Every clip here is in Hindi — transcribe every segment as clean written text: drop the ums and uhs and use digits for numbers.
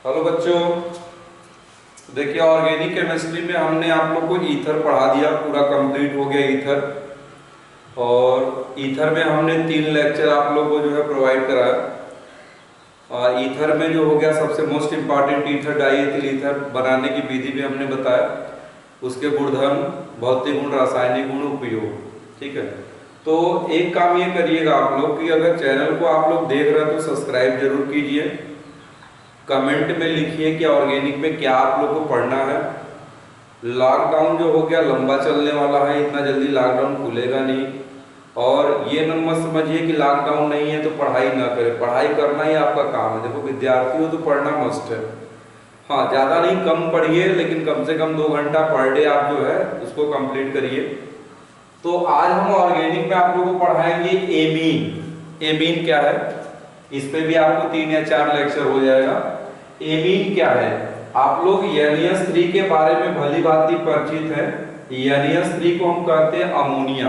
हेलो बच्चों, देखिए ऑर्गेनिक केमिस्ट्री में हमने आप लोग को ईथर पढ़ा दिया, पूरा कंप्लीट हो गया ईथर। और ईथर में हमने 3 लेक्चर आप लोग को जो है प्रोवाइड कराया। ईथर में जो हो गया सबसे most important ether diethyl ether बनाने की विधि भी हमने बताया, उसके गुणधर्म, भौतिक गुण, रासायनिक गुण, उपयोग। ठीक है, तो एक काम ये करिएगा आप लोग कि अगर चैनल को आप लोग देख रहे हैं तो सब्सक्राइब जरूर कीजिए। कमेंट में लिखिए कि ऑर्गेनिक में क्या आप लोग को पढ़ना है। लॉकडाउन जो हो गया लंबा चलने वाला है, इतना जल्दी लॉकडाउन खुलेगा नहीं। और ये न मत समझिए कि लॉकडाउन नहीं है तो पढ़ाई ना करें, पढ़ाई करना ही आपका काम है। देखो विद्यार्थी हो तो पढ़ना मस्ट है। हाँ, ज़्यादा नहीं, कम पढ़िए, लेकिन कम से कम 2 घंटा पर डे आप जो है उसको कंप्लीट करिए। तो आज हम ऑर्गेनिक में आप लोगों को पढ़ाएंगे एमीन। एमीन क्या है, इस पे भी आपको 3 या 4 लेक्चर हो जाएगा। एमीन क्या है, आप लोग NH3 के बारे में भली भांति परिचित है। NH3 को हम कहते हैं अमोनिया।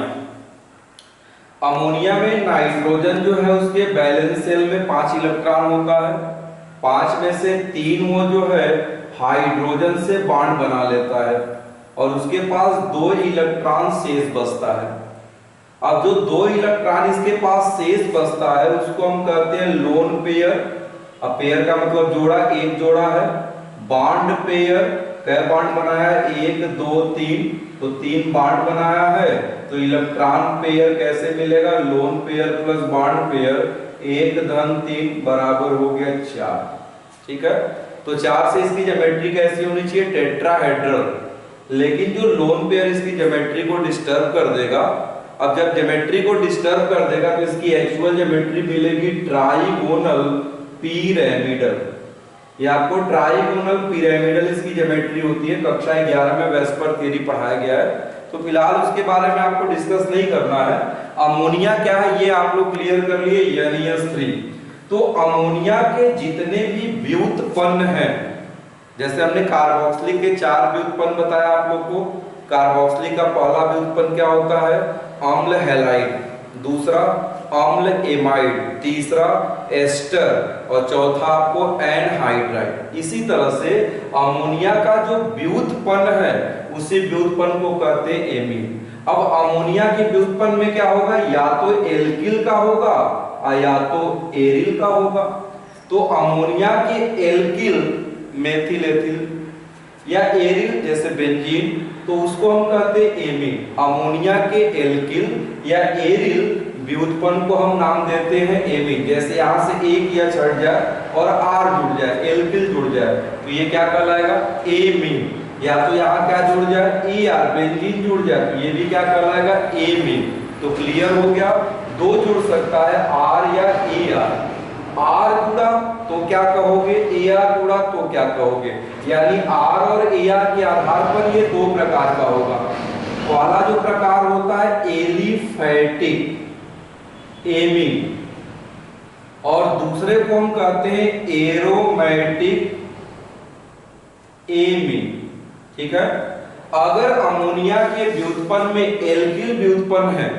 अमोनिया में नाइट्रोजन जो है उसके बैलेंस शेल में 5 इलेक्ट्रॉन होता है। 5 में से 3 वो जो है हाइड्रोजन से बॉन्ड बना लेता है और उसके पास 2 इलेक्ट्रॉन शेष बचता है। अब जो 2 इलेक्ट्रॉन इसके पास शेष बचता है उसको हम कहते हैं लोन पेयर। अब पेयर का मतलब जोड़ा, एक जोड़ा है। बॉन्ड पेयर, कै बॉन्ड बनाया है, 1 2 3, तो 3 बॉन्ड बनाया है। तो इलेक्ट्रॉन पेयर कैसे मिलेगा, lone pair plus bond pair, 1 धन 3 बराबर हो गया 4। ठीक है, तो 4 से इसकी ज्योमेट्री कैसी होनी चाहिए, टेट्राहेड्रल। लेकिन जो लोन पेयर इसकी ज्योमेट्री को डिस्टर्ब कर देगा। अब जब ज्योमेट्री को डिस्टर्ब कर देगा तो इसकी एक्चुअल ज्योमेट्री मिलेगी ट्राइगोनल पिरामिडल। ये आपको ट्राइगोनल पिरामिडल इसकी ज्योमेट्री होती है। कक्षा 11 में वेस्पर थ्योरी पढ़ाया गया है, तो फिलहाल उसके बारे में आपको डिस्कस नहीं करना है। अमोनिया क्या है ये आप लोग क्लियर कर लिए, NH3। तो अमोनिया के जितने भी व्युत्पन्न हैं, जैसे हमने कार्बोक्सिलिक के 4 व्युत्पन्न बताया आप लोग को। कार्बोक्सिलिक का पहला व्युत्पन्न क्या होता है, अम्ल हैलाइड, दूसरा अम्ल एमाइड, तीसरा एस्टर और चौथा आपको एनहाइड्राइड। इसी तरह से अमोनिया का जो व्युत्पन्न है उसी व्युत्पन्न को कहते हैं एमीन। अब अमोनिया के व्युत्पन्न में क्या होगा, या तो एल्किल का होगा और या तो एरिल का होगा। तो अमोनिया के एल्किल मेथिल एथिल या एरिल जैसे बेंजीन, तो उसको हम कहते हैं एमीन। अमोनिया के एल्किल या एरिल व्युत्पन्न को हम नाम देते हैं एमीन। जैसे यहाँ से एक या छट जाए और आर जुड़ जाए, एल्किल जुड़ जाए, तो ये क्या कहलाएगा, एमीन। या तो यहाँ क्या जुड़ जाए, ER, बेंजीन जुड़ जाए, तो ये भी क्या कहलाएगा, एमीन। तो क्लियर हो गया, 2 जुड़ सकता है, R या ER। R जुड़ा तो क्या कहोगे, AR जुड़ा तो क्या कहोगे। यानी R और AR के आधार पर ये 2 प्रकार का होगा। पहला जो प्रकार होता है एलिफैटिक एमीन, और दूसरे को हम कहते हैं एरोमेटिक एमीन। ठीक है, अगर अमोनिया के व्युत्पन्न में एल्किल व्युत्पन्न है,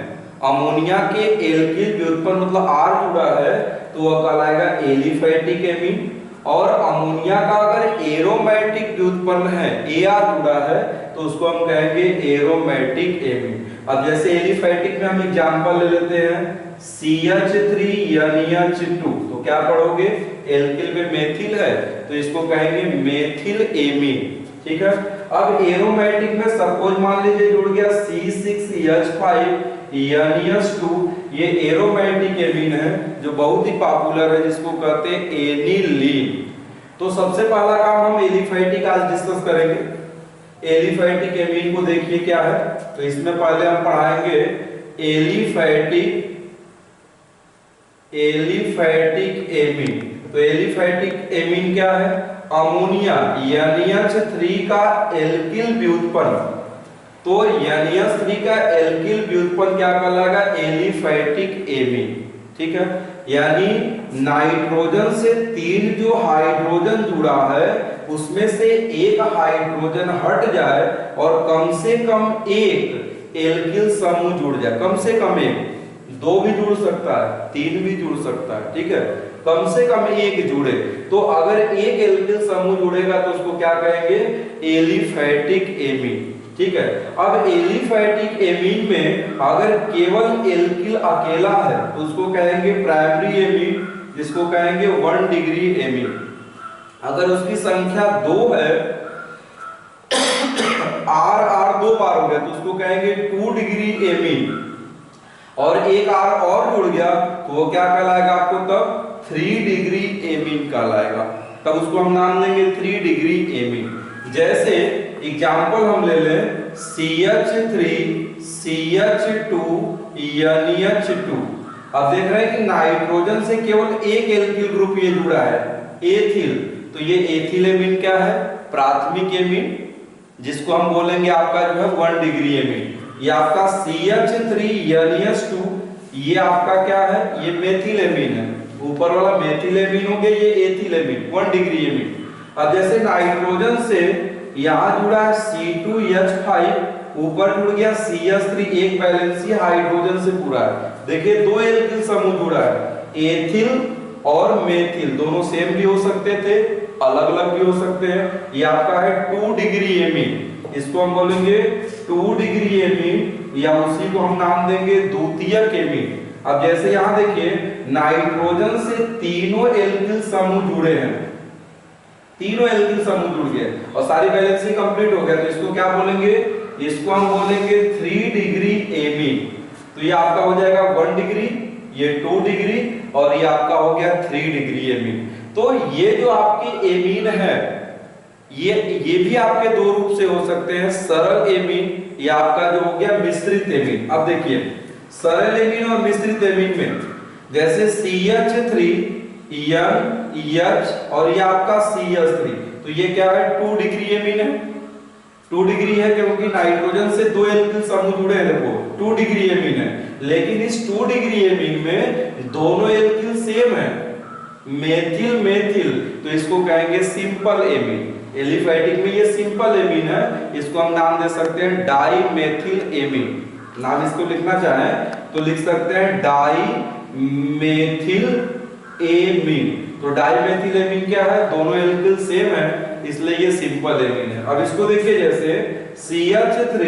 अमोनिया के एल्किल व्युत्पन्न मतलब R जुड़ा है तो वह कहलाएगा एलिफैटिक एमीन। और अमोनिया का अगर एरोमेटिक व्युत्पन्न है, AR जुड़ा है, तो उसको हम कहेंगे एरोमेटिक एमीन। अब जैसे एलिफैटिक में हम एग्जांपल ले लेते हैं, CH3NH2, तो क्या पढ़ोगे, एल्किल में मेथिल है तो इसको कहेंगे मेथिल एमीन। ठीक है, अब एरोमेटिक में सपोज मान लीजिए जुड़ गया C6H5NH2, ये एरोमेटिक एमीन है जो बहुत ही पॉपुलर है, जिसको कहते हैं एनिलीन। तो सबसे पहला काम हम एलिफैटिक आज डिस्कस करेंगे। एलिफैटिक एमीन को देखिए क्या है, तो इसमें पहले हम पढ़ाएंगे एलिफैटिक एमीन। तो एलिफैटिक एमीन क्या है, अमोनिया NH3 का एल्किल व्युत्पन्न। तो NH3 का एल्किल व्युत्पन्न क्या कहलाएगा, एलिफैटिक एमीन। ठीक है, यानी नाइट्रोजन से 3 जो हाइड्रोजन जुड़ा है उसमें से एक हाइड्रोजन हट जाए और कम से कम एक एल्किल समूह जुड़ जाए। कम से कम एक, 2 भी जुड़ सकता है, 3 भी जुड़ सकता है। ठीक है, कम से कम एक जुड़े। तो अगर एक एल्किल समूह जुड़ेगा तो उसको क्या कहेंगे, एलिफैटिक एमीन। ठीक है, अब एलिफैटिक एमीन में अगर केवल एल्किल अकेला है तो उसको कहेंगे प्राइमरी एमीन, जिसको कहेंगे 1 डिग्री एमीन। अगर उसकी संख्या 2 है, R 2 बार हो गया तो उसको कहेंगे 2 डिग्री एमीन, और एक R और जुड़ गया तो वो क्या कहलाएगा आपको तब 3 डिग्री एमीन कहलाएगा। तब उसको हम नाम देंगे 3 डिग्री एमीन। जैसे एग्जांपल हम ले लें CH3 CH2 NH2। अब देख रहे हैं कि नाइट्रोजन से केवल एक एल्किल ग्रुप ये जुड़ा है, एथिल। तो ये एथिल एमीन क्या है, प्राथमिक एमीन, जिसको हम बोलेंगे आपका जो है 1 डिग्री एमीन। ये आपका CH3 NH2 ये आपका क्या है, ये मेथिल एमीन है। ऊपर वाला मेथिल एमीन हो गया, ये एथिल एमीन 1 डिग्री एमीन। अब जैसे नाइट्रोजन से यहां जुड़ा है C2H5, ऊपर जुड़ गया CH3, एक वैलेंसी हाइड्रोजन से पूरा है। देखिए 2 एल्किल समूह जुड़ा है, एथिल और मेथिल, दोनों सेम भी हो सकते थे, अलग अलग भी हो सकते हैं। ये आपका है 2 डिग्री एमीन, इसको हम बोलेंगे 2 डिग्री एमीन, या उसी को हम नाम देंगे द्वितीयक एमीन। अब जैसे यहां देखिए नाइट्रोजन से तीनों एल्किल समूह जुड़े हैं, तीनों एल्किल समूह जुड़ गए और सारी वैलेंसी कंप्लीट हो गया, तो इसको क्या बोलेंगे, इसको हम बोलेंगे 3 डिग्री एमीन। तो ये आपका हो जाएगा 1 डिग्री, ये 2 डिग्री, और ये आपका हो गया 3 डिग्री एमीन। तो ये जो आपके एमीन है ये भी आपके 2 रूप से हो सकते हैं, सरल एमीन या आपका जो हो गया मिश्रित एमीन। अब देखिए सरल एमीन और मिश्रित एमीन में जैसे CH3 NH और ये आपका CH3, तो ये क्या है 2 डिग्री एमीन है। 2 डिग्री है क्योंकि नाइट्रोजन से 2 एल्किल समूह जुड़े हैं, वो 2 डिग्री एमीन है। लेकिन इस 2 डिग्री एमीन में दोनों एल्किल सेम है, मेथिल मेथिल, तो इसको कहेंगे सिंपल एमीन। एलिफैटिक में ये सिंपल एमीन है, इसको हम नाम दे सकते हैं डाई मेथिल एमीन। नाम इसको लिखना चाहें तो लिख सकते हैं डाई मेथिल एमीन। तो डाई मेथिल एमीन क्या है, दोनों एल्किल सेम है, इसलिए ये सिंपल एमीन है। अब इसको देखिए जैसे CH3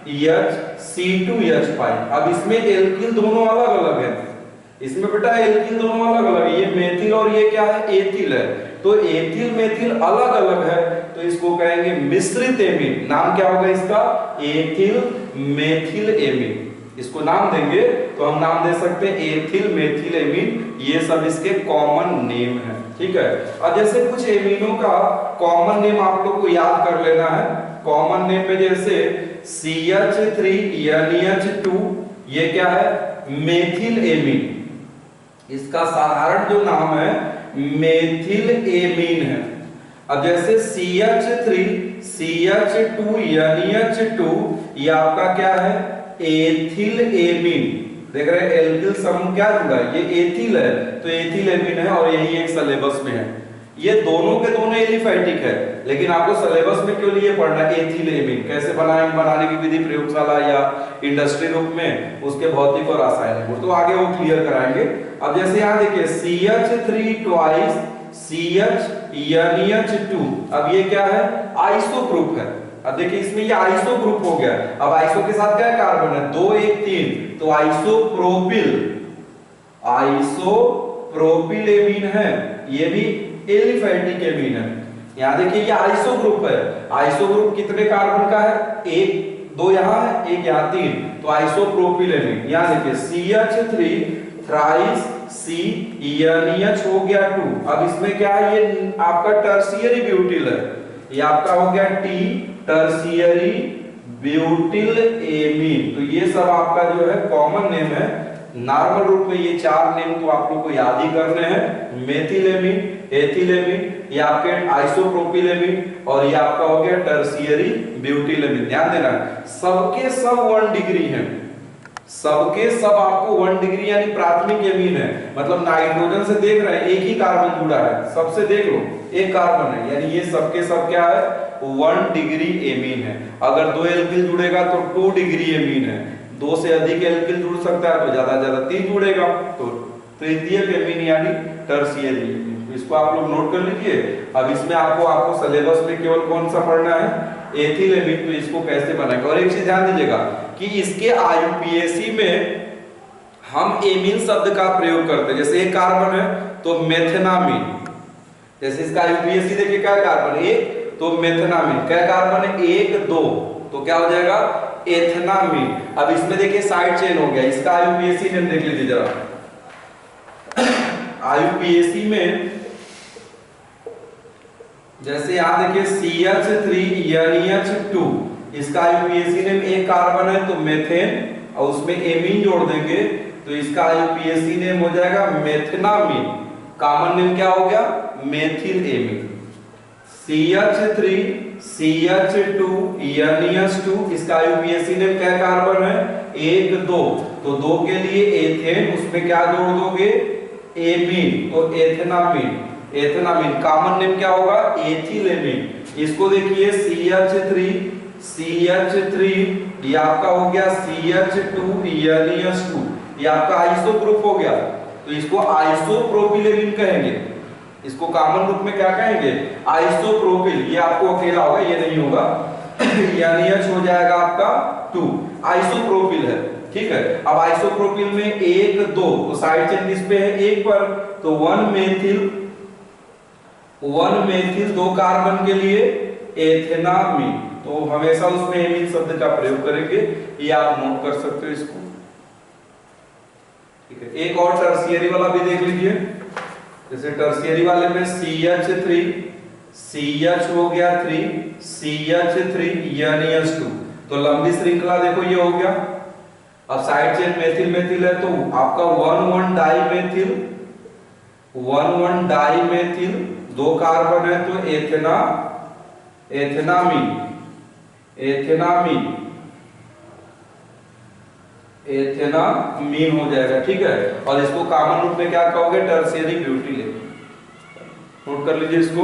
NH C2H5, अब इसमें एल्किल दोनों अलग अलग है, इसमें बेटा एल्किल दोनों अलग अलग है, ये मेथिल और ये क्या है एथिल है। तो एथिल मेथिल अलग अलग है, तो इसको कहेंगे मिश्रित एमीन। नाम क्या होगा इसका, एथिल मेथिल एमीन। इसको नाम देंगे तो हम नाम दे सकते हैं एथिल मेथिल एमीन, ये सब इसके कॉमन नेम है। ठीक है, अब जैसे कुछ एमीनों का कॉमन नेम आप लोग को याद कर लेना है। कॉमन नेम में जैसे CH3 NH2 ये क्या है, मेथिल एमीन, इसका साधारण जो नाम है मेथिल एमीन है। अब जैसे CH3 CH2 NH2 ये आपका क्या है, एथिल एमीन। देख रहे हैं एल्किल समूह क्या जुड़ा है, ये एथिल है, तो एथिल एमीन है और यही एक सिलेबस में है। ये दोनों के दोनों एलिफैटिक है, लेकिन आपको सिलेबस में क्यों लिए पढ़ना है एथिल एमीन, कैसे बनाने की विधि प्रयोगशाला या इंडस्ट्री रूप में, उसके भौतिक और रासायनिक गुण तो आगे वो क्लियर कराएंगे। अब जैसे यहाँ देखिए CH3 ट्वाइस CH NH2, अब ये क्या है, आइसो ग्रुप है। अब देखिए इसमें ये आइसो ग्रुप हो गया। अब आइसो के साथ क्या कार्बन है, 2 1 3, तो आइसोप्रोपिल, आइसोप्रोपिल एमीन है, ये भी एलिफैटिक एमीन है। यहाँ देखिए ये आइसो ग्रुप है, आइसो ग्रुप कितने कार्बन का है, 1 2 यहाँ है, 1 यहाँ 3, तो आइसोप्रोपिल एमीन। यहाँ देखिए CH3 थ्राइस C NH हो गया 2। अब इसमें क्या है, ये आपका टर्शियरी ब्यूटिल है, ये आपका हो गया T टर्शियरी ब्यूटिल एमीन। तो ये सब आपका जो है कॉमन नेम है। नॉर्मल रूप में ये 4 नेम तो आप लोग को याद ही करने हैं, मेथिल एमीन, एथिल एमीन, ये आपके आइसोप्रोपिल एमीन, और ये आपका हो गया टर्शियरी ब्यूटिल एमीन। ध्यान देना सबके सब 1 डिग्री हैं, सबके सब आपको 1 डिग्री यानी प्राथमिक एमीन है। मतलब नाइट्रोजन से देख रहे हैं एक ही कार्बन जुड़ा है, सबसे देख लो एक कार्बन है, यानी ये सबके सब क्या है, 1 डिग्री एमीन है। अगर 2 एल्किल जुड़ेगा तो 2 डिग्री एमीन है, 2 से अधिक एल्किल जुड़ सकता है तो ज्यादा 3 जुड़ेगा तो तृतीयक एमीन यानी टर्शियरी एमीन। तो इसको आप लोग नोट कर लीजिए। अब इसमें आपको सिलेबस में केवल कौन सा पढ़ना है, एथिल एमीन। तो इसको कैसे बनाएंगे। और एक चीज ध्यान दीजिएगा कि इसके आईयूपीएसी में हम एमीन शब्द का प्रयोग करते हैं। जैसे एक कार्बन है तो मेथेनामीन, जैसे इसका आईयूपीएसी देखिए क्या कार्बन एक, तो मेथेनामीन। क्या कार्बन है, एक दो, तो क्या हो जाएगा एथेनामीन। अब इसमें देखिए साइड चेन हो गया। इसका आईयूपीएसी नेम देख लीजिए जरा। आईयूपीएसी में जैसे यहां देखिए CH3NH2, इसका आईयूपीएसी नेम एक कार्बन है तो मेथेन, और उसमें एमीन जोड़ देंगे तो इसका आईयूपीएसी नेम हो जाएगा मेथेनामीन। कॉमन नेम क्या हो गया, मेथिल एमीन। CH3CH2NH2, इसका आईयूपीएसी नेम क्या कार्बन है, एक दो, तो दो के लिए एथेन, उसमें क्या जोड़ दोगे एमीन, तो एथेनामीन। एथेनामीन कॉमन नेम क्या होगा, एथिल एमीन। इसको देखिए CH3 ये आपका हो गया CH2NH2, ये आपका आइसो ग्रुप हो गया, तो इसको आइसोप्रोपिल एमीन कहेंगे। इसको कॉमन रूप में क्या कहेंगे, आइसोप्रोपिल। ये आपको अकेला होगा, ये नहीं होगा। NH हो जाएगा आपका 2, आइसोप्रोपिल है, ठीक है। अब आइसोप्रोपिल में एक दो, तो साइड चेन किस पे है, एक पर, तो 1 मेथिल 2 कार्बन के लिए एथेनामीन, तो हमेशा उसमें एमीन शब्द का प्रयोग करेंगे। ये आप नोट कर सकते हो इसको, ठीक है। एक और टर्शियरी वाला भी देख लीजिए। जैसे टर्शियरी वाले में CH3 CH हो गया 3 CH3NH2, तो लंबी श्रृंखला देखो ये हो गया। अब साइड चेन मेथिल मेथिल है तो आपका 1,1 डाइमेथिल 2 कार्बन है तो एथेनामीन हो जाएगा, ठीक है। और इसको कॉमन रूप में क्या कहोगे, टर्शियरी ब्यूटिल एमीन। नोट कर लीजिए इसको।